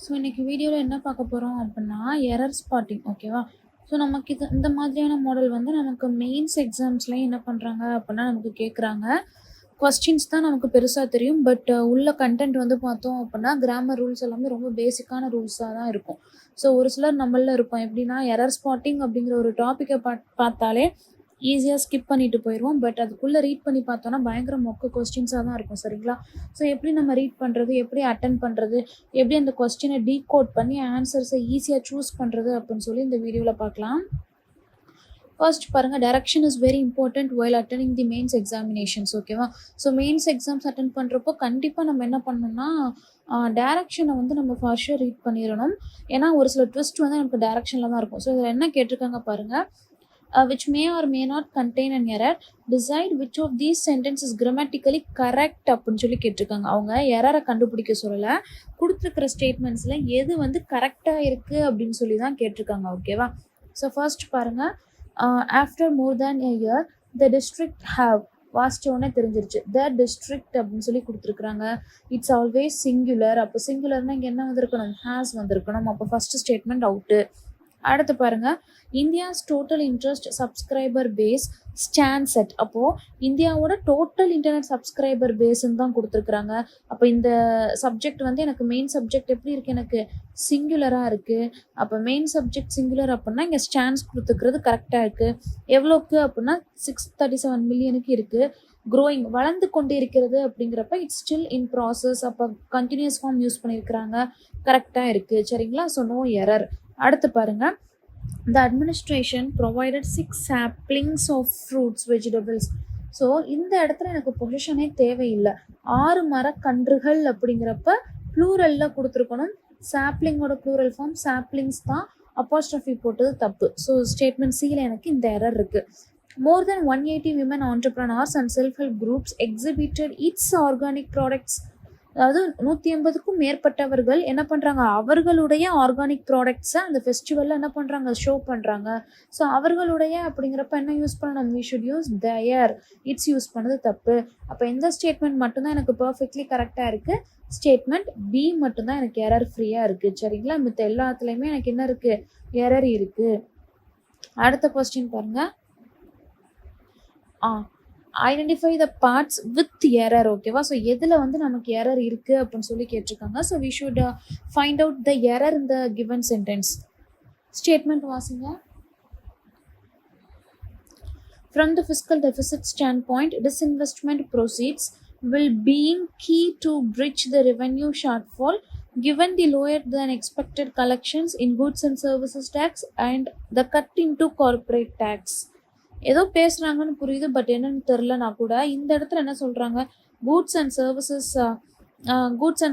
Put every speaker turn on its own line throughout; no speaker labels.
So இன்னைக்கு வீடியோவில் என்ன பார்க்க போகிறோம் அப்படின்னா எரர் ஸ்பாட்டிங். ஓகேவா? ஸோ நமக்கு இந்த மாதிரியான மாடல் வந்து நமக்கு மெயின்ஸ் எக்ஸாம்ஸ்லேயும் என்ன பண்ணுறாங்க அப்படின்னா நமக்கு கேட்குறாங்க. கொஸ்டின்ஸ் தான் நமக்கு பெருசாக தெரியும், பட் உள்ள கண்டென்ட் வந்து பார்த்தோம் அப்படின்னா கிராமர் ரூல்ஸ் எல்லாமே ரொம்ப பேசிக்கான ரூல்ஸாக தான் இருக்கும். ஸோ ஒரு சிலர் நம்மளில் இருப்போம் எப்படின்னா எரர் ஸ்பாட்டிங் அப்படிங்கிற ஒரு டாப்பிக்கை பார்த்தாலே ஈஸியாக ஸ்கிப் பண்ணிட்டு போயிடுவோம். பட் அதுக்குள்ளே ரீட் பண்ணி பார்த்தோன்னா பயங்கர மொக்க கொஸ்டின்ஸாக தான் இருக்கும். சரிங்களா? ஸோ எப்படி நம்ம ரீட் பண்ணுறது, எப்படி அட்டென்ட் பண்ணுறது, எப்படி அந்த கொஸ்டினை டீகோட் பண்ணி ஆன்சர்ஸை ஈஸியாக சூஸ் பண்ணுறது அப்படின்னு சொல்லி இந்த வீடியோவில் பார்க்கலாம். ஃபர்ஸ்ட் பாருங்கள், direction is very important while attending the mains examinations. ஓகேவா? ஸோ மெயின்ஸ் எக்ஸாம்ஸ் அட்டென்ட் பண்ணுறப்போ கண்டிப்பாக நம்ம என்ன பண்ணணும்னா டைரக்ஷனை வந்து நம்ம ஃபர்ஸ்ட் ரீட் பண்ணிடணும். ஏன்னா ஒரு சில ட்விஸ்ட் வந்து நமக்கு டைரக்ஷனில் தான் இருக்கும். ஸோ இதில் என்ன கேட்டிருக்காங்க பாருங்கள், which may or may not contain an error, decide which of these sentences is grammatically correct அப்படின்னு சொல்லி கேட்டிருக்காங்க. அவங்க எரரை கண்டுபிடிக்க சொல்லலை, கொடுத்துருக்கிற ஸ்டேட்மெண்ட்ஸில் எது வந்து கரெக்டாக இருக்குது அப்படின்னு சொல்லி தான் கேட்டிருக்காங்க. ஓகேவா? ஸோ ஃபர்ஸ்ட் பாருங்கள், after more than a year the district have, வாசிச்சோடனே தெரிஞ்சிருச்சு. த டிஸ்ட்ரிக்ட் அப்படின்னு சொல்லி கொடுத்துருக்குறாங்க. It's always singular. அப்போ சிங்குலர்னால் இங்கே என்ன வந்திருக்கணும், ஹேஸ் வந்திருக்கணும். அப்போ ஃபஸ்ட்டு ஸ்டேட்மெண்ட் அவுட்டு. அடுத்து பாருங்க, India's total interest subscriber base stands at. அப்போது இந்தியாவோட டோட்டல் இன்டர்நெட் சப்ஸ்கிரைபர் பேஸ்ன்னு தான் கொடுத்துருக்குறாங்க. அப்போ இந்த சப்ஜெக்ட் வந்து எனக்கு மெயின் சப்ஜெக்ட் எப்படி இருக்குது, எனக்கு சிங்குலராக இருக்குது. அப்போ மெயின் சப்ஜெக்ட் சிங்குலர் அப்படின்னா இங்கே ஸ்டாண்ட்ஸ் கொடுத்துக்கிறது கரெக்டாக இருக்குது. எவ்வளோக்கு அப்படின்னா 637 மில்லியனுக்கு இருக்குது. க்ரோயிங், வளர்ந்து கொண்டு இருக்கிறது அப்படிங்கிறப்ப இட்ஸ் ஸ்டில் இன் ப்ராசஸ். அப்போ கண்டினியூஸ் ஃபார்ம் யூஸ் பண்ணியிருக்கிறாங்க, கரெக்டாக இருக்குது. சரிங்களா? So no error. அடுத்து பாருங்க, the administration provided 6 saplings of fruits vegetables. So இந்த இடத்துல எனக்கு பொசிஷனே தேவையில்லை. 6 மரக்கன்றுகள் அப்படிங்கிறப்ப ப்ளூரலில் கொடுத்துருக்கணும். சாப்ளிங்கோட ப்ளூரல் ஃபார்ம் சாப்ளிங்ஸ் தான், அப்போஸ்ட்ரோஃபி போட்டது தப்பு. ஸோ ஸ்டேட்மெண்ட் சியில் எனக்கு இந்த எரர் இருக்குது. More than 180 women entrepreneurs and self-help groups exhibited its organic products. அதாவது 180க்கும் மேற்பட்டவர்கள் என்ன பண்ணுறாங்க, அவர்களுடைய ஆர்கானிக் ப்ராடக்ட்ஸை அந்த ஃபெஸ்டிவலில் என்ன பண்ணுறாங்க, ஷோ பண்ணுறாங்க. ஸோ அவர்களுடைய அப்படிங்கிறப்ப என்ன யூஸ் பண்ணணும், we should use their. It's use பண்ணது தப்பு. அப்போ எந்த ஸ்டேட்மெண்ட் மட்டும்தான் எனக்கு பர்ஃபெக்ட்லி கரெக்டாக இருக்குது, ஸ்டேட்மெண்ட் பி மட்டும்தான் எனக்கு எரர் ஃப்ரீயாக இருக்குது. சரிங்களா? மித்த எல்லாத்துலேயுமே எனக்கு என்ன இருக்குது, எரர் இருக்குது. அடுத்த கொஸ்டின் பாருங்கள், identify the parts with error. ஓகேவா? ஸோ எதில் வந்து நமக்கு எரர் இருக்குது அப்படின்னு சொல்லி கேட்டிருக்காங்க. So we should find out the error in the given sentence. Statement வாசிங்க. From the fiscal deficit standpoint, disinvestment proceeds will being key to bridge the revenue shortfall given the lower than expected collections in goods and services tax and the cut into corporate tax. ஏதோ பேசுகிறாங்கன்னு புரியுது, but என்னன்னு தெரிலனா கூட இந்த இடத்துல என்ன சொல்கிறாங்க, goods and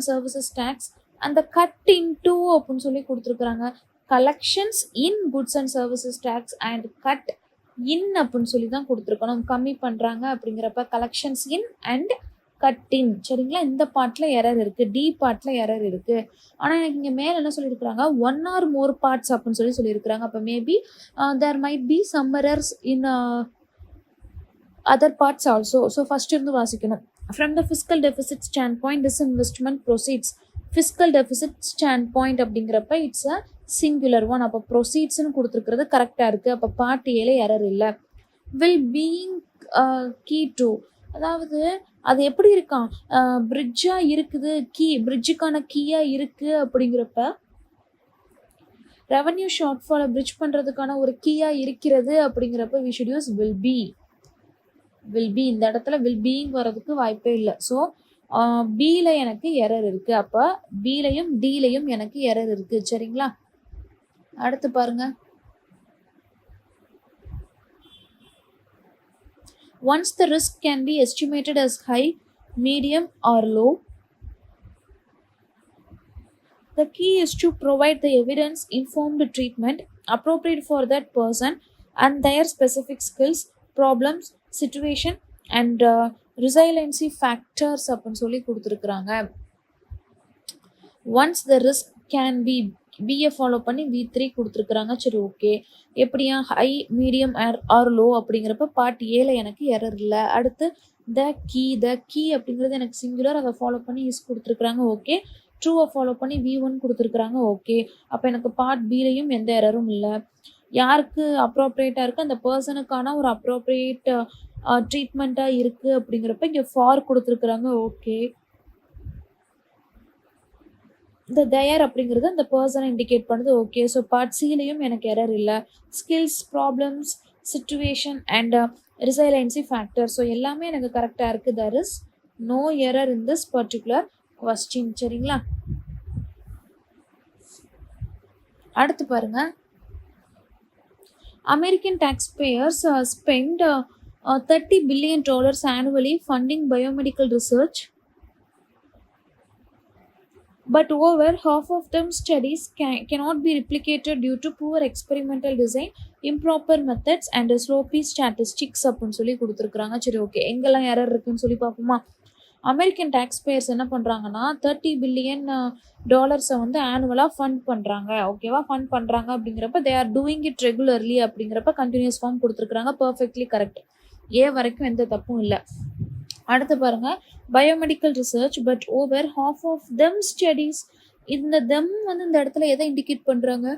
services tax அந்த cut into அப்படின்னு சொல்லி கொடுத்துருக்குறாங்க. Collections in goods and services tax and cut in அப்படின்னு சொல்லி தான் கொடுத்துருக்கணும். கம்மி பண்ணுறாங்க அப்படிங்கிறப்ப collections in and cut in. சரிங்களா? இந்த பார்ட்டில் எரர் இருக்குது, டி பார்ட்டில் எரர் இருக்குது. ஆனால் எனக்கு இங்கே மேலே என்ன சொல்லியிருக்கிறாங்க, 1 or more பார்ட்ஸ் அப்படின்னு சொல்லியிருக்கிறாங்க. அப்போ maybe there might be some errors in other parts also. So first இருந்து வாசிக்கணும். From the fiscal deficit standpoint disinvestment proceeds. Fiscal deficit standpoint அப்படிங்கிறப்ப இட்ஸ் அ சிங்குலர் ஒன். அப்போ ப்ரொசீட்ஸ்ன்னு கொடுத்துருக்கிறது கரெக்டாக இருக்குது. அப்போ பார்ட் ஏல எரர் இல்லை. வில் பீயிங் கீ டு, அதாவது அது எப்படி இருக்கான், பிரிட்ஜாக இருக்குது, பிரிட்ஜுக்கான கீயாக இருக்குது அப்படிங்கிறப்ப ரெவன்யூ ஷார்ட்ஃபாலை பிரிட்ஜ் பண்ணுறதுக்கான ஒரு கீயாக இருக்கிறது அப்படிங்கிறப்ப we should use will be. இந்த இடத்துல வில் பீயிங் வர்றதுக்கு வாய்ப்பே இல்லை. ஸோ பியில் எனக்கு எரர் இருக்குது. அப்போ பிலையும் டிலையும் எனக்கு எரர் இருக்குது. சரிங்களா? அடுத்து பாருங்க, once the risk can be estimated as high, medium or low, the key is to provide the evidence informed treatment appropriate for that person and their specific skills, problems, situation and resiliency factors அப்படின்னு சொல்லி கொடுத்துருக்குறாங்க. once the risk can be, PA follow பண்ணி V3 கொடுத்துருக்குறாங்க. சரி, okay. எப்படியா, high, medium or low அப்படிங்கிறப்ப part ஏல எனக்கு எரர் இல்லை. அடுத்து த கீ அப்படிங்கிறது எனக்கு சிங்குலர், அதை ஃபாலோ பண்ணி யூஸ் கொடுத்துருக்குறாங்க. ஓகே. ட்ரூவை ஃபாலோ பண்ணி V1 கொடுத்துருக்குறாங்க. ஓகே, அப்போ எனக்கு பார்ட் பிலையும் எந்த எரரும் இல்லை. யாருக்கு அப்ரோப்ரியேட்டாக இருக்குது, அந்த பர்சனுக்கான ஒரு அப்ரோப்ரியேட் ட்ரீட்மெண்ட்டாக இருக்குது அப்படிங்கிறப்ப இங்கே ஃபார் கொடுத்துருக்குறாங்க. ஓகே, இந்த தயர் அப்படிங்கிறது அந்த பர்சனை இண்டிகேட் பண்ணுது. ஓகே, ஸோ பார்ட் சிலையும் எனக்கு எரர் இல்லை. Skills, problems, situation and resiliency factor, so எல்லாமே எனக்கு கரெக்டாக இருக்குது. There is no error in this particular question. சரிங்களா? அடுத்து பாருங்க, American taxpayers spend $30 billion annually funding biomedical research, but over half of them studies cannot be replicated due to poor experimental design, improper methods and sloppy statistics அப்படின்னு சொல்லி கொடுத்துருக்குறாங்க. சரி, okay, எங்கெல்லாம் error இருக்குன்னு சொல்லி பார்ப்போமா? அமெரிக்கன் டேக்ஸ்பேயர்ஸ் என்ன பண்ணுறாங்கன்னா $30 பில்லியன் வந்து ஆனுவலாக ஃபண்ட் பண்ணுறாங்க. ஓகேவா? ஃபண்ட் பண்ணுறாங்க அப்படிங்கிறப்ப they are doing it regularly அப்படிங்கிறப்ப கண்டினியூஸ் ஃபார்ம் கொடுத்துருக்குறாங்க. Perfectly correct. ஏ வரைக்கும் எந்த தப்பும் இல்லை. அடுத்து பாருங்க, biomedical research but over half of them studies. இந்த தெம் வந்து இந்த இடத்துல எதை இண்டிகேட் பண்ணுறாங்க?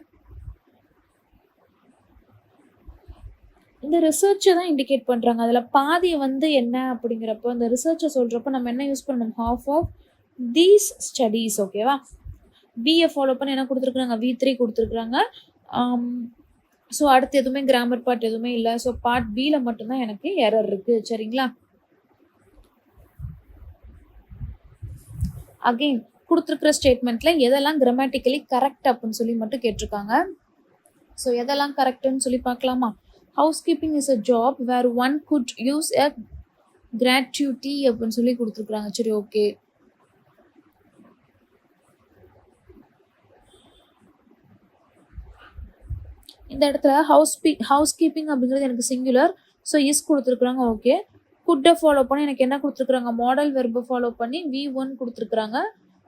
இந்த ரிசர்ச்சை தான் இண்டிகேட் பண்ணுறாங்க. அதில் பாதி வந்து என்ன அப்படிங்கிறப்போ இந்த ரிசர்ச்சை சொல்கிறப்ப நம்ம என்ன யூஸ் பண்ணணும்? Half of these studies. ஓகேவா? பிஏ ஃபாலோ பண்ணி என்ன கொடுத்துருக்குறாங்க? V3 கொடுத்துருக்குறாங்க. ஸோ அடுத்து எதுவுமே கிராமர் பார்ட் எதுவுமே இல்லை. ஸோ பார்ட் பியில் மட்டும்தான் எனக்கு எரர் இருக்குது. சரிங்களா? அகெயின் கொடுத்துருக்குற ஸ்டேட்மெண்ட்டில் எதெல்லாம் கிராமட்டிக்கலி கரெக்ட் அப்படின்னு சொல்லி மட்டும் கேட்டிருக்காங்க. ஸோ எதெல்லாம் கரெக்டுன்னு சொல்லி பார்க்கலாமா? Housekeeping is a job where one could use a gratuity அப்படின்னு சொல்லி கொடுத்துருக்குறாங்க. சரி, ஓகே. இந்த இடத்துல ஹவுஸ்கீப்பிங் அப்படிங்கிறது எனக்கு சிங்குலர். ஸோ இஸ் கொடுத்துருக்குறாங்க. ஓகே, குட்டை ஃபாலோ பண்ணி எனக்கு என்ன கொடுத்துருக்குறாங்க? மாடல் வெர்பை ஃபாலோ பண்ணி V1 கொடுத்துருக்குறாங்க.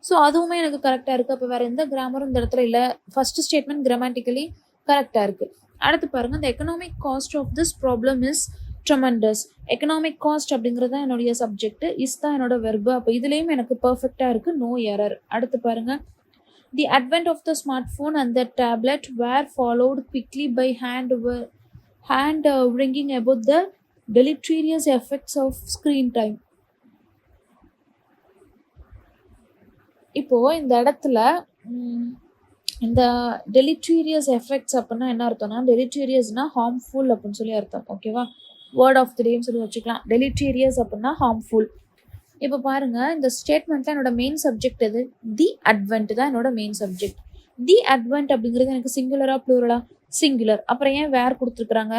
ஸோ அதுவுமே எனக்கு கரெக்டாக இருக்குது. அப்போ வேறு எந்த கிராமரும் இந்த இடத்துல இல்லை. ஃபர்ஸ்ட் ஸ்டேட்மெண்ட் கிராமட்டிக்கலி கரெக்டாக இருக்குது. அடுத்து பாருங்கள், the economic cost of this problem is tremendous. Economic cost அப்படிங்கிறது தான் என்னுடைய சப்ஜெக்ட், இஸ் தான் என்னோட வெர்பு. அப்போ இதுலேயும் எனக்கு பர்ஃபெக்டாக இருக்குது, நோ எரர். அடுத்து பாருங்கள், the advent of the smartphone and the tablet were followed quickly by hand bringing about the deleterious effects of screen time. இப்போது இந்த இடத்துல இந்த டெலிட்டீரியஸ் எஃபெக்ட்ஸ் அப்படின்னா என்ன அர்த்தம்னா, டெலிட்டீரியஸ்னால் ஹார்ம்ஃபுல் அப்படின்னு சொல்லி அர்த்தம். ஓகேவா? வேர்ட் ஆஃப் தி டேன்னு சொல்லி வச்சுக்கலாம். டெலிட்டீரியஸ் அப்படின்னா ஹார்ம்ஃபுல். இப்போ பாருங்கள், இந்த ஸ்டேட்மெண்ட்டில் என்னோட மெயின் சப்ஜெக்ட் எது? தி அட்வென்ட் தான் என்னோட மெயின் சப்ஜெக்ட். தி அட்வென்ட் அப்படிங்கிறது எனக்கு சிங்குலரா ப்ளூரலா? சிங்குலர். அப்புறம் ஏன் வேர் கொடுத்துருக்குறாங்க?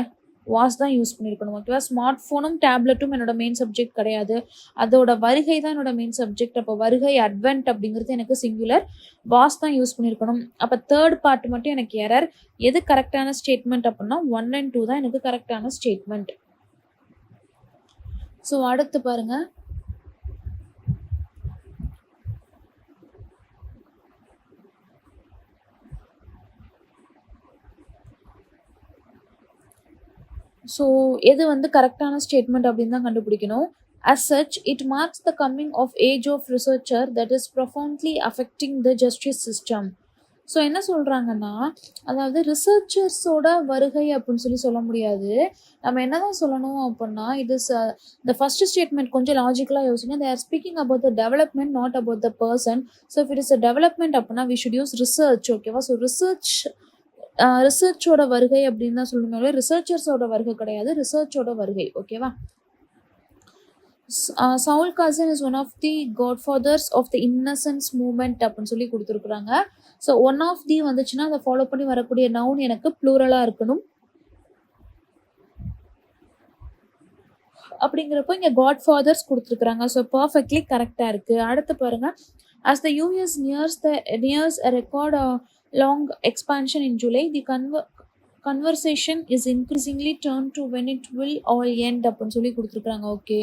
வாஸ் தான் யூஸ் பண்ணியிருக்கணும். ஓகேவா? ஸ்மார்ட் ஃபோனும் டேப்லெட்டும் என்னோட மெயின் சப்ஜெக்ட் கிடையாது, அதோட வருகை தான் என்னோட மெயின் சப்ஜெக்ட். அப்போ வருகை அட்வென்ட் அப்படிங்கிறது எனக்கு சிங்குலர், வாஸ் தான் யூஸ் பண்ணியிருக்கணும். அப்போ தேர்ட் பார்ட் மட்டும் எனக்கு எரர். எது கரெக்டான ஸ்டேட்மெண்ட் அப்படின்னா 1 and 2 தான் எனக்கு கரெக்டான ஸ்டேட்மெண்ட். ஸோ அடுத்து பாருங்க, ஸோ எது வந்து கரெக்டான ஸ்டேட்மெண்ட் அப்படின்னு தான் கண்டுபிடிக்கணும். As such, it marks the coming of age of researcher that is profoundly affecting the justice system. So என்ன சொல்கிறாங்கன்னா, அதாவது ரிசர்ச்சர்ஸோட வருகை அப்படின்னு சொல்லி சொல்ல முடியாது. நம்ம என்ன தான் சொல்லணும் அப்படின்னா, இது இந்த ஃபர்ஸ்ட் ஸ்டேட்மெண்ட் கொஞ்சம் லாஜிக்கலாக யோசிங்க. they are speaking about the development, not about the person. So if it is a development அப்படின்னா we should use research. ஓகேவா? ஸோ ரிசர்ச்சோட வருகை அப்படின்னு தான் சொல்லணுமே, ரிசர்ச்சர்ஸோட வருகை கிடையாது, ரிசர்ச்சோட வருகை. ஓகேவா? Saul Kassin is one of the godfathers of the innocence movement அப்படின்னு சொல்லி கொடுத்துருக்குறாங்க. ஸோ ஒன் ஆஃப் தி வந்துச்சுன்னா அதை ஃபாலோ பண்ணி வரக்கூடிய நவுன் எனக்கு ப்ளூரலாக இருக்கணும். அப்படிங்கிறப்போ இங்கே காட்ஃபாதர்ஸ் கொடுத்துருக்குறாங்க. ஸோ பர்ஃபெக்ட்லி கரெக்டாக இருக்குது. அடுத்து பாருங்கள், as the US nears a record long expansion in July, the conversation is increasingly turned to when it will all end அப்படின்னு சொல்லி கொடுத்துருக்குறாங்க. ஓகே,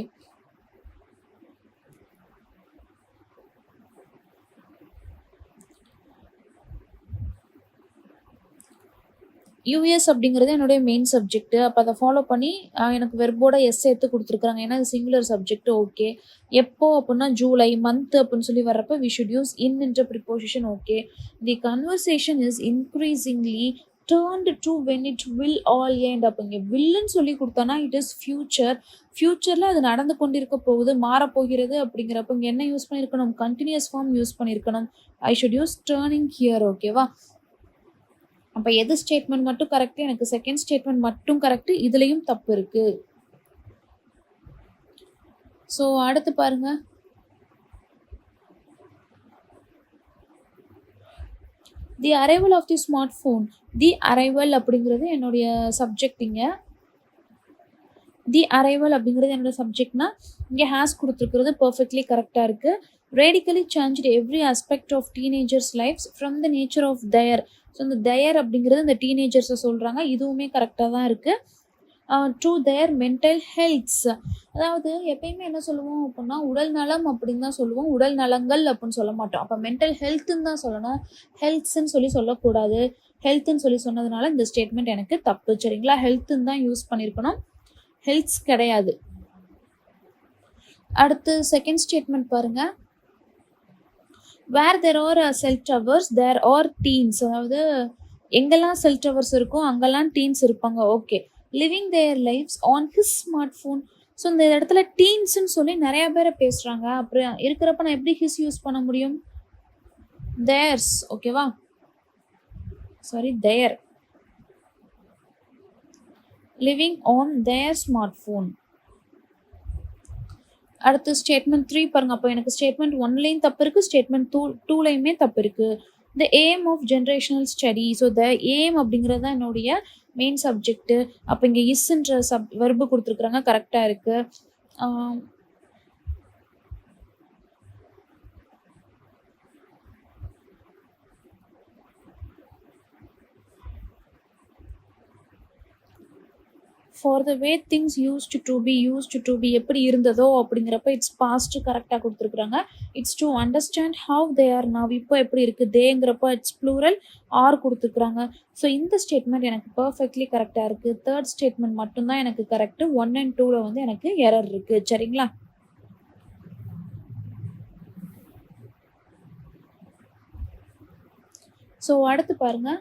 யூஎஸ் அப்படிங்கிறது என்னுடைய மெயின் சப்ஜெக்ட். அப்போ அதை ஃபாலோ பண்ணி எனக்கு வெர்போட எஸ் சேர்த்து கொடுத்துருக்குறாங்க. ஏன்னா இது சிங்குலர் சப்ஜெக்ட். ஓகே. எப்போ அப்படின்னா ஜூலை மந்த் அப்படின்னு சொல்லி வர்றப்ப வி ஷுட் யூஸ் இன் என்ற preposition. Okay. The conversation is increasingly turned to when it will all end. அப்போ இங்கே வில்லுன்னு சொல்லி கொடுத்தானா இட் இஸ் ஃபியூச்சர். ஃபியூச்சரில் அது நடந்து கொண்டிருக்க போகுது, மாறப்போகிறது. அப்படிங்கிறப்ப இங்கே என்ன யூஸ் பண்ணியிருக்கணும்? கண்டினியூஸ் ஃபார்ம் யூஸ் பண்ணியிருக்கணும். I should use turning here. ஓகேவா? அப்போ எது ஸ்டேட்மெண்ட் மட்டும் கரெக்டு? எனக்கு செகண்ட் ஸ்டேட்மெண்ட் மட்டும் கரெக்டு. இதுலேயும் தப்பு இருக்கு. ஸோ அடுத்து பாருங்க, the arrival of the smartphone. The arrival அப்படிங்கிறது என்னுடைய சப்ஜெக்டிங்க. தி அரைவல் அப்படிங்கிறது என்னோட சப்ஜெக்ட்னா இங்கே ஹேஸ் கொடுத்துருக்கிறது பர்ஃபெக்ட்லி கரெக்டாக இருக்குது. Radically changed every aspect of teenagers lives from the nature of their. So இந்த தயர் அப்படிங்கிறது இந்த டீனேஜர்ஸை சொல்கிறாங்க. இதுவுமே கரெக்டாக தான் இருக்குது. To their mental healths. அதாவது எப்பயுமே என்ன சொல்லுவோம் அப்படின்னா உடல் நலம் அப்படின்னு தான் சொல்லுவோம், உடல் நலங்கள் அப்படின்னு சொல்ல மாட்டோம். அப்போ மென்டல் ஹெல்த்துன்னு தான் சொல்லணும், ஹெல்த்ஸ்ன்னு சொல்லக்கூடாது. ஹெல்த்துன்னு சொன்னதுனால இந்த ஸ்டேட்மெண்ட் எனக்கு தப்பு. சரிங்களா? ஹெல்த்துன்னு தான் யூஸ் பண்ணியிருக்கணும், ஹெல்த்ஸ் கிடையாது. அடுத்து செகண்ட் ஸ்டேட்மெண்ட் பாருங்க, where there are cell towers there are teens. அதாவது எங்கெல்லாம் செல் டவர்ஸ் இருக்கோ அங்கெல்லாம் டீன்ஸ் இருப்பாங்க. Okay. Living their lives on his smartphone. So இந்த இடத்துல டீன்ஸ்ன்னு சொல்லி நிறையா பேரை பேசுகிறாங்க. அப்புறம் இருக்கிறப்ப நான் எப்படி ஹிஸ் யூஸ் பண்ண முடியும்? தேர்ஸ். ஓகேவா? Sorry, their. Living on their smartphone. அடுத்து ஸ்டேட்மெண்ட் 3 பாருங்க. அப்போ எனக்கு ஸ்டேட்மெண்ட் 1லையும் தப்பு இருக்குது, ஸ்டேட்மெண்ட் 2லையுமே தப்பு இருக்குது. The aim of generational study. So the aim அப்படிங்கிறது தான் என்னுடைய மெயின் சப்ஜெக்ட்டு. அப்போ இங்கே இஸ்ன்ற வெர்பு கொடுத்துருக்குறாங்க, கரெக்டாக இருக்குது. For the way things used to be எப்படி இருந்ததோ அப்படிங்கிறப்ப இட்ஸ் பாஸ்ட் கரெக்டாக கொடுத்துருக்குறாங்க. It's to understand how they are now. இப்போ எப்படி இருக்குது தேங்கிறப்ப இட்ஸ் ப்ளூரல் ஆர் கொடுத்துருக்குறாங்க. ஸோ இந்த ஸ்டேட்மெண்ட் எனக்கு பர்ஃபெக்ட்லி கரெக்டாக இருக்குது. தேர்ட் ஸ்டேட்மெண்ட் மட்டும்தான் எனக்கு கரெக்டு. 1 and 2ல வந்து எனக்கு எரர் இருக்குது. சரிங்களா? ஸோ அடுத்து பாருங்க,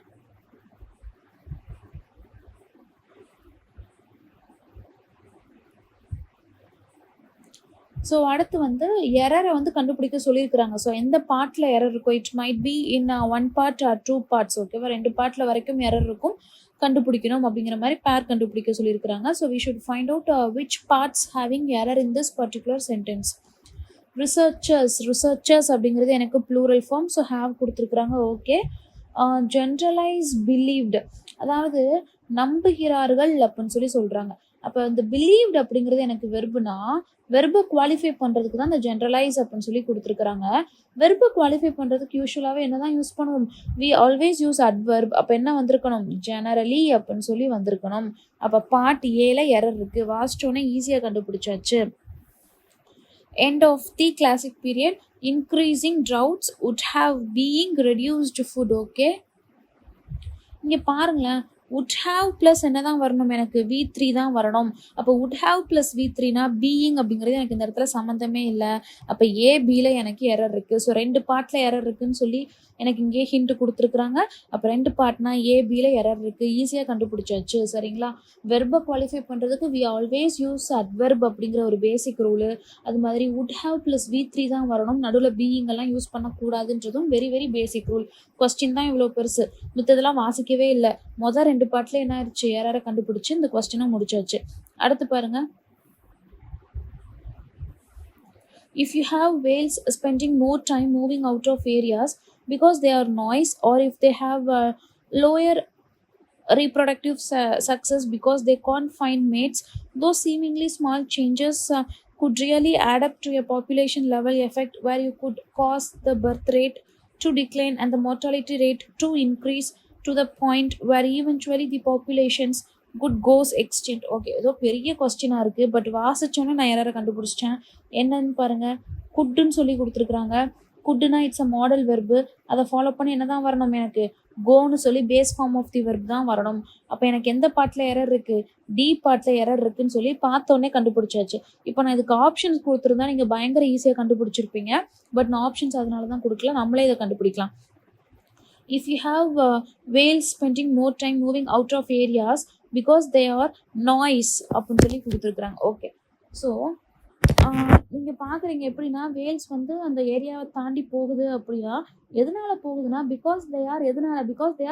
ஸோ அடுத்து வந்து எரரை வந்து கண்டுபிடிக்க சொல்லியிருக்கிறாங்க. ஸோ எந்த பார்ட்டில் எரர் இருக்கும்? It might be in 1 part or 2 parts. ஓகேவா? 2 பார்ட்டில் வரைக்கும் எரர் இருக்கும், கண்டுபிடிக்கணும் அப்படிங்கிற மாதிரி பேர் கண்டுபிடிக்க சொல்லியிருக்கிறாங்க. So we should find out which parts having error in this particular sentence. Researchers அப்படிங்கிறது எனக்கு ப்ளூரல் ஃபார்ம். ஸோ ஹேவ் கொடுத்துருக்குறாங்க. ஓகே. ஜென்ரலைஸ் பிலீவ்டு, அதாவது நம்புகிறார்கள் அப்படின்னு சொல்லி சொல்கிறாங்க. அப்போ இந்த பிலீவ்டு அப்படிங்கிறது எனக்கு வெர்புனா, வெர்பை குவாலிஃபை பண்ணுறதுக்கு தான் இந்த ஜென்ரலைஸ் அப்படின்னு சொல்லி கொடுத்துருக்குறாங்க. வெர்பை குவாலிஃபை பண்ணுறதுக்கு யூஸ்வலாகவே என்ன தான் யூஸ் பண்ணுவோம்? We always use adverb. அப்போ என்ன வந்திருக்கணும்? ஜெனரலி அப்படின்னு சொல்லி வந்திருக்கணும். அப்போ பார்ட் ஏல எரர் இருக்குது, வாசிச்சோன்னே ஈஸியாக கண்டுபிடிச்சாச்சு. End of the classic period, increasing droughts would have being reduced food. Okay, இங்கே பாருங்களேன், would have ப்ளஸ் என்ன தான் வரணும்? எனக்கு V3 தான் வரணும். அப்போ would have ப்ளஸ் V3னா பீயிங் அப்படிங்கிறது எனக்கு இந்த இடத்துல சம்மந்தமே இல்லை. அப்போ ஏபியில் எனக்கு எரர் இருக்குது. ஸோ 2 பார்ட்டில் எரர் இருக்குதுன்னு சொல்லி எனக்கு இங்கே ஹிண்ட் கொடுத்துருக்குறாங்க. அப்போ 2 பார்ட்னா ஏபியில் எரர் இருக்குது, ஈஸியாக கண்டுபிடிச்சாச்சு. சரிங்களா? வெர்பை குவாலிஃபை பண்ணுறதுக்கு வி ஆல்வேஸ் யூஸ் அட்வெர்ப் அப்படிங்கிற ஒரு பேசிக் ரூலு. அது மாதிரி would have ப்ளஸ் V3 தான் வரணும், நடுவில் பீயிங்கெல்லாம் யூஸ் பண்ணக்கூடாதுன்றதும் very very basic rule. Question தான் இவ்வளோ பெருசு, மித்ததெல்லாம் வாசிக்கவே இல்லை. மொதல் 2 பார்ட்டில் என்ன ஆயிடுச்சு? எரரை கண்டுபிடிச்சி இந்த கொஸ்டினை முடிச்சாச்சு. அடுத்து பாருங்க, if you have whales spending more time moving out of areas because they are noise, or if they have lower reproductive success because they can't find mates, those seemingly small changes could really add up to a population level effect where you could cause the birth rate to decline and the mortality rate to increase to the point where eventually the populations could goes extent. Okay, ஏதோ பெரிய கொஸ்டினாக இருக்குது, but வாசிச்சோன்னே நான் எரரை கண்டுபிடிச்சிட்டேன். என்னன்னு பாருங்கள், குட்டுன்னு சொல்லி கொடுத்துருக்குறாங்க. குட்னா இட்ஸ் அ மாடல் வெர்பு. அதை ஃபாலோ பண்ணி என்ன தான் வரணும் எனக்கு? கோன்னு சொல்லி base form of the verb தான் வரணும். அப்போ எனக்கு எந்த பார்ட்டில் எரர் இருக்குது? டி பார்ட்டில் எரர் இருக்குன்னு சொல்லி பார்த்தோன்னே கண்டுபிடிச்சாச்சு. இப்போ நான் இதுக்கு ஆப்ஷன்ஸ் கொடுத்துருந்தா நீங்கள் பயங்கர ஈஸியாக கண்டுபிடிச்சிருப்பீங்க. பட் நான் ஆப்ஷன்ஸ் அதனால தான் கொடுக்கல. நம்மளே இதை கண்டுபிடிக்கலாம். If you have whales spending more time moving out of areas because they are noise அப்படின்னு சொல்லி கொடுத்துருக்குறாங்க. ஓகே, ஸோ நீங்கள் பார்க்குறீங்க எப்படின்னா வேல்ஸ் வந்து அந்த ஏரியாவை தாண்டி போகுது அப்படின்னா எதனால போகுதுன்னா பிகாஸ் தே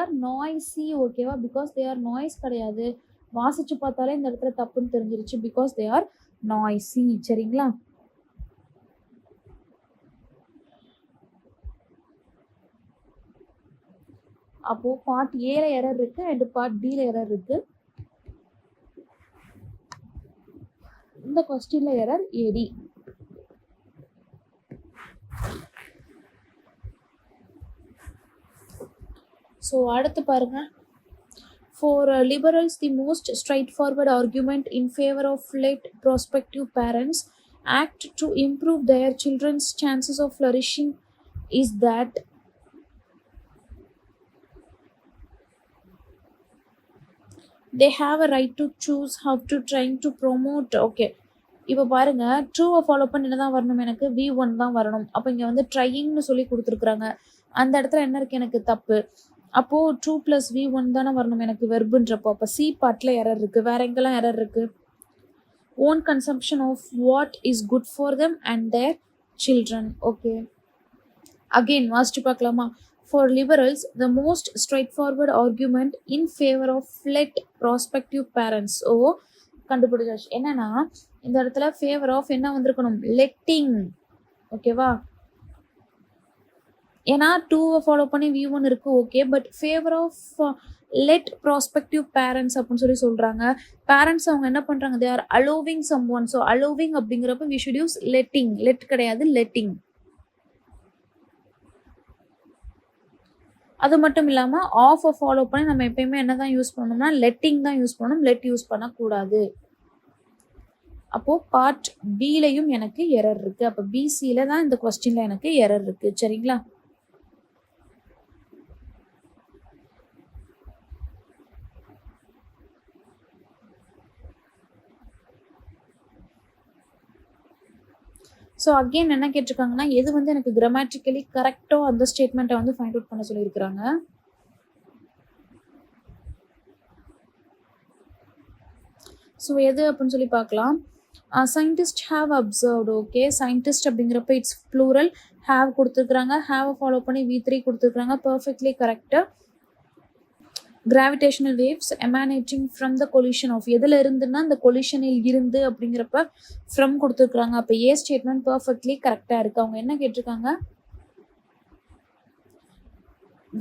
ஆர் நாய்ஸி. ஓகேவா? பிகாஸ் தே ஆர் நாய்ஸ் கிடையாது. வாசிச்சு பார்த்தாலே இந்த இடத்துல தப்புன்னு தெரிஞ்சிருச்சு. Because they are noisy. சரிங்களா? அப்போ பார்ட் ஏல எரர் இருக்கு அண்ட் பார்ட் டில எரர் இருக்கு. இந்த क्वेश्चनல எரர் ஏடி. ஸோ அடுத்து பாருங்க. For liberals, the most straightforward argument in favor of let prospective parents act to improve their children's chances of flourishing is that they have a right to choose how to trying to promote. Okay, இப்போ பாருங்க, ட்ரூவை follow பண்ணி என்ன தான் வரணும் எனக்கு? V1 தான் வரணும். அப்போ இங்கே வந்து ட்ரையிங்னு சொல்லி கொடுத்துருக்குறாங்க. அந்த இடத்துல என்ன இருக்குது எனக்கு? தப்பு. அப்போது 2 + V1 தானே வரணும் எனக்கு வெர்புன்றப்போ. அப்போ சி பார்ட்டில் எரர் இருக்குது. வேற எங்கெல்லாம் எரர் இருக்குது? On consumption of what is good for them and their children. Okay, again வாசிச்சு பார்க்கலாமா? For liberals, the most straightforward argument in favor of let prospective parents. ஓ, கண்டுபிடிச்சாச்சு. என்னன்னா இந்த இடத்துல ஃபேவர் ஆஃப் என்ன வந்திருக்கணும்? லெட்டிங். ஓகேவா? ஏன்னா 2வை ஃபாலோ பண்ணி V1 இருக்கு. Okay, but favour of let prospective parents அப்படின்னு சொல்லி சொல்றாங்க. பேரண்ட்ஸ் அவங்க என்ன பண்றாங்க? They are allowing some one. So allowing அப்படிங்கிறப்ப we should use letting. Let கிடையாது, லெட்டிங். அது மட்டும் இல்லாமல் ஆஃபை ஃபாலோ பண்ணி நம்ம எப்பயுமே என்ன தான் யூஸ் பண்ணணும்னா லெட்டிங் தான் யூஸ் பண்ணணும். லெட் யூஸ் பண்ணக்கூடாது. அப்போது பார்ட் பிலையும் எனக்கு எரர் இருக்குது. அப்போ பிசியில் தான் இந்த கொஸ்டினில் எனக்கு எரர் இருக்குது. சரிங்களா? ஸோ அகெயின் என்ன கேட்டிருக்காங்கன்னா எது வந்து எனக்கு கிராமட்டிக்கலி கரெக்டோ அந்த ஸ்டேட்மெண்ட்டை வந்து ஃபைண்ட் அவுட் பண்ண சொல்லியிருக்கிறாங்க. ஸோ எது அப்படின்னு சொல்லி பார்க்கலாம். Scientist have observed. Okay, scientist அப்படிங்கிறப்ப இட்ஸ் ப்ளூரல். ஹாவ் கொடுத்துருக்குறாங்க. ஹாவை ஃபாலோ பண்ணி V3 கொடுத்துருக்குறாங்க. Perfectly correct. Gravitational waves emanating from the collision of. எதில் இருந்துன்னா இந்த கொலிஷனில் இருந்து அப்படிங்கிறப்ப ஃப்ரம் கொடுத்துருக்குறாங்க. அப்போ ஏ ஸ்டேட்மெண்ட் பர்ஃபெக்ட்லி கரெக்டாக இருக்குது. அவங்க என்ன கேட்டிருக்காங்க?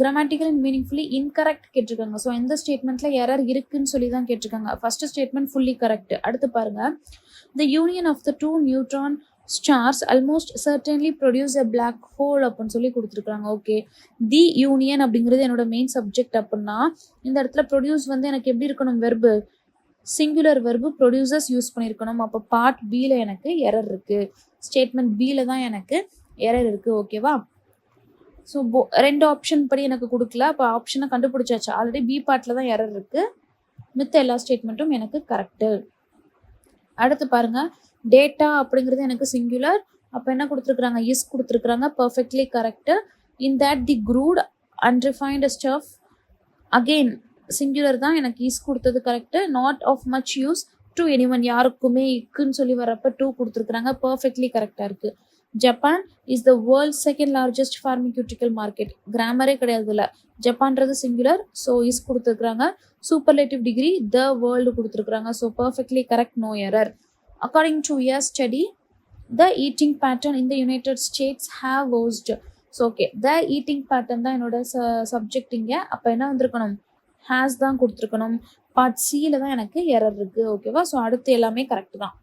கிராமட்டிக்கல் அண்ட் மீனிங்ஃபுல்லி இன்கரெக்ட் கேட்டிருக்காங்க. ஸோ எந்த ஸ்டேட்மெண்ட்டில் எரர் இருக்குன்னு சொல்லி தான் கேட்டிருக்காங்க. First statement fully correct. அடுத்து பாருங்க. The union of the 2 neutron stars almost certainly produce a black hole அப்படின்னு சொல்லி கொடுத்துருக்காங்க. ஓகே, தி யூனியன் அப்படிங்கிறது என்னோட மெயின் சப்ஜெக்ட். அப்படின்னா இந்த இடத்துல ப்ரொடியூஸ் வந்து எனக்கு எப்படி இருக்கணும்? Verb, singular verb producers use பண்ணியிருக்கணும். அப்போ பார்ட் பியில் எனக்கு எரர் இருக்குது. ஸ்டேட்மெண்ட் பியில் தான் எனக்கு எரர் இருக்குது. ஓகேவா? ஸோ 2 ஆப்ஷன் படி எனக்கு கொடுக்கல. அப்போ ஆப்ஷனை கண்டுபிடிச்சாச்சு. ஆல்ரெடி பி பார்ட்டில் தான் எரர் இருக்குது. மித்த எல்லா ஸ்டேட்மெண்ட்டும் எனக்கு கரெக்டு. அடுத்து பாருங்க. டேட்டா அப்படிங்கிறது எனக்கு சிங்குலர். அப்போ என்ன கொடுத்துருக்குறாங்க? இஸ் கொடுத்துருக்குறாங்க. Perfectly correct. In that the crude unrefined stuff. Again singular தான் எனக்கு இஸ் கொடுத்தது correct. Not of much use to anyone. யாருக்குமே இக்குன்னு சொல்லி வரப்போ 2 கொடுத்துருக்குறாங்க. பர்ஃபெக்ட்லி கரெக்டாக இருக்குது. Japan is the world second largest pharmaceutical market. கிராமரே கிடையாது இல்லை. ஜப்பான்றது சிங்குலர். ஸோ இஸ் கொடுத்துருக்குறாங்க. சூப்பர்லேட்டிவ் டிகிரி த வேர்ல்டு கொடுத்துருக்குறாங்க. So perfectly correct. No error. According to a study, the eating pattern in the United States have worsened. So okay, the eating pattern தான் என்னோட subject இங்கே. அப்போ என்ன வந்திருக்கணும்? Has தான் கொடுத்துருக்கணும். பார்ட் சியில் தான் எனக்கு எரர் இருக்குது. ஓகேவா? ஸோ அடுத்து எல்லாமே கரெக்ட் தான்.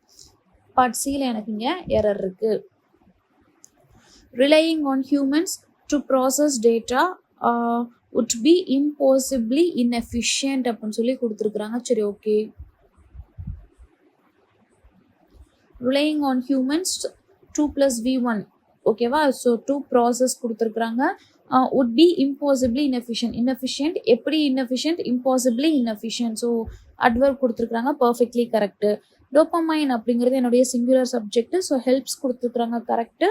பார்ட் சியில் எனக்கு இங்கே எரர் இருக்குது. Relying on humans to process data would be impossibly inefficient அப்படின்னு சொல்லி கொடுத்துருக்குறாங்க. சரி, okay. Relying on humans 2 + V1. ஓகேவா? ஸோ டூ ப்ராசஸ் கொடுத்துருக்குறாங்க. would be impossibly inefficient. inefficient எப்படி inefficient? impossibly inefficient. So adverb கொடுத்துருக்குறாங்க. Perfectly correct. டோப்பமைன் அப்படிங்கிறது என்னுடைய சிங்குலர் சப்ஜெக்ட். ஸோ ஹெல்ப்ஸ் கொடுத்துருக்குறாங்க. Correct.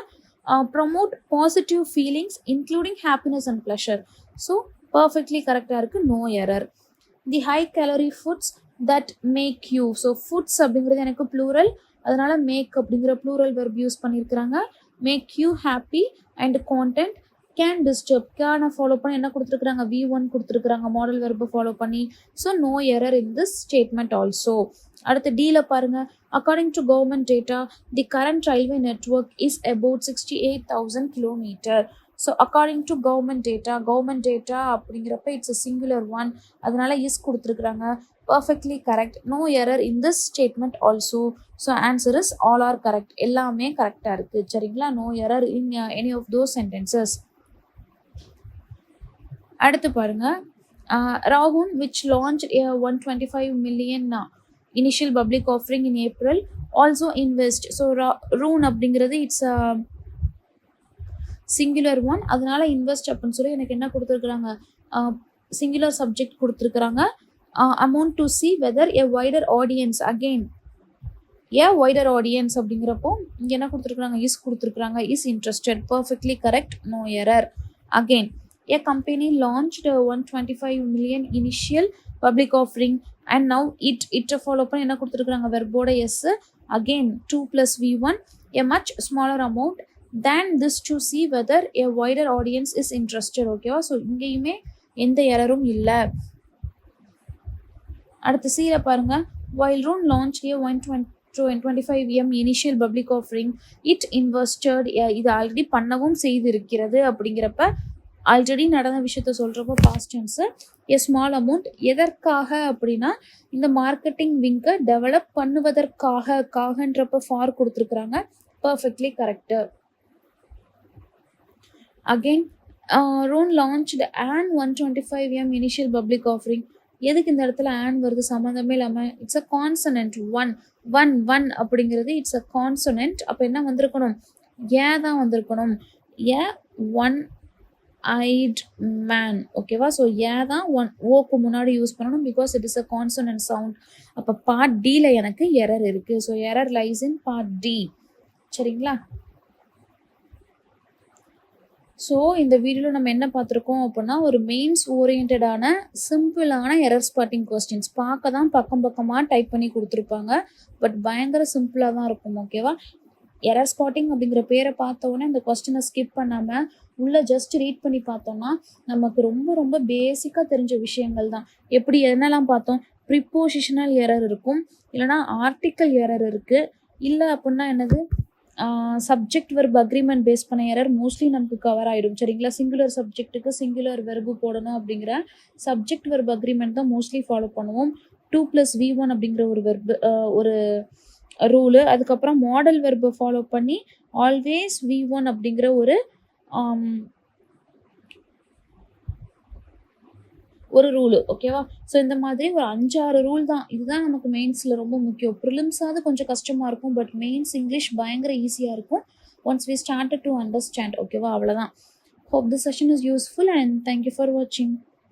Promote positive feelings including happiness and pleasure. So perfectly கரெக்டாக இருக்குது. No error. The high calorie foods that make you. So foods அப்படிங்கிறது எனக்கு plural, அதனால make அப்படிங்கிற ப்ளூரல் வெர்ப் யூஸ் பண்ணியிருக்கிறாங்க. Make you happy and content can disturb. கேனை follow பண்ணி என்ன கொடுத்துருக்குறாங்க? V1 கொடுத்துருக்குறாங்க மாடல் வெர்பை ஃபாலோ பண்ணி. So no error in this statement also. அடுத்து டீல பாருங்க. According to government data the current railway network is about 68,000 kilometre. So according to government data அப்படிங்கிறப்ப இட்ஸ் அ சிங்குலர் ஒன், அதனால இஸ் கொடுத்துருக்குறாங்க. Perfectly correct. No error in this statement also. So answer is all are correct. எல்லாமே கரெக்டாக இருக்குது. சரிங்களா? No error in any of those sentences. அடுத்து பாருங்க. ராகுன் which launched a 125 million initial public offering in April also invest. So Roon அப்படிங்கிறது it's singular one, அதனால invest அப்படின்னு சொல்லி எனக்கு என்ன கொடுத்துருக்குறாங்க? சிங்குலர் சப்ஜெக்ட் கொடுத்துருக்குறாங்க. Amount to see whether a wider audience. Again wider audience அப்படிங்கிறப்போ இங்கே என்ன கொடுத்துருக்குறாங்க? இஸ் கொடுத்துருக்குறாங்க. Is interested. Perfectly correct. No error. Again a company launched 125 million initial public offering and now it follow பண்ணி என்ன கொடுத்துருக்குறாங்க? வெர்போட S. again 2 plus V1 a much smaller amount than this to see whether a wider audience is interested. ஓகேவா? So இங்கேயுமே எந்த எரரும் இல்லை. அடுத்து சீல பாருங்க. while Roon launched a 125 M initial public offering it invested. இது ஆல்ரெடி பண்ணவும் செய்திருக்கிறது அப்படிங்கிறப்ப ஆல்ரெடி நடந்த விஷயத்த சொல்கிறப்போ past tense. A small amount எதற்காக அப்படின்னா இந்த மார்க்கெட்டிங் விங்கை டெவலப் பண்ணுவதற்காகன்றப்ப ஃபார் கொடுத்துருக்குறாங்க. Perfectly correct. Again Roon launched an 125 M initial public offering. எதுக்கு இந்த இடத்துல ஆன் வருது? சம்மந்தமே இல்லாமல். It's a consonant. ஒன் அப்படிங்கிறது இட்ஸ் அ கான்சனன்ட். அப்போ என்ன வந்திருக்கணும்? தான் வந்திருக்கணும். One eyed man. ஓகேவா? ஸோ தான் ஓக்கு முன்னாடி யூஸ் பண்ணணும் because it is a consonant sound. அப்போ பார்ட் டியில் எனக்கு எரர் இருக்குது. So error lies in part D. சரிங்களா? ஸோ இந்த வீடியோவில் நம்ம என்ன பார்த்துருக்கோம் அப்படின்னா ஒரு மெயின்ஸ் ஓரியன்டான சிம்பிளான எரர் ஸ்பாட்டிங் கொஸ்டின்ஸ். பார்க்க தான் பக்கமாக டைப் பண்ணி கொடுத்துருப்பாங்க, பட் பயங்கர சிம்பிளாக தான் இருக்கும். ஓகேவா? எரர் ஸ்பாட்டிங் அப்படிங்கிற பேரை பார்த்தோன்னே அந்த கொஸ்டினை ஸ்கிப் பண்ணாமல் உள்ளே ஜஸ்ட் ரீட் பண்ணி பார்த்தோம்னா நமக்கு ரொம்ப ரொம்ப பேசிக்காக தெரிஞ்ச விஷயங்கள் தான். எப்படி என்னெல்லாம் பார்த்தோம்? ப்ரிப்போசிஷனல் எரர் இருக்கும், இல்லைனா ஆர்டிக்கல் எரர் இருக்குது, இல்லை அப்படின்னா என்னது சப்ஜெக்ட் வெர்ப் அக்ரிமெண்ட் பேஸ் பண்ண எரர் மோஸ்ட்லி நமக்கு கவர் ஆகிடும். சரிங்களா? சிங்குலர் சப்ஜெக்ட்டுக்கு சிங்குலர் வெர்பு போடணும் அப்படிங்கிற சப்ஜெக்ட் வெர்ப் அக்ரிமெண்ட் தான் மோஸ்ட்லி ஃபாலோ பண்ணுவோம். 2 + V1 அப்படிங்கிற ஒரு வெர்பு ஒரு ரூலு. அதுக்கப்புறம் மாடல் வெர்பை ஃபாலோ பண்ணி ஆல்வேஸ் V1 அப்படிங்கிற ஒரு ரூலு. ஓகேவா? ஸோ இந்த மாதிரி ஒரு 5-6 ரூல் தான். இதுதான் நமக்கு மெயின்ஸில் ரொம்ப முக்கியம். ப்ரிலிம்ஸாவது கொஞ்சம் கஷ்டமாக இருக்கும், பட் மெயின்ஸ் இங்கிலீஷ் பயங்கர ஈஸியாக இருக்கும் once we started to understand. ஓகேவா? அவ்வளோதான். Hope the session is useful and thank you for வாட்சிங்.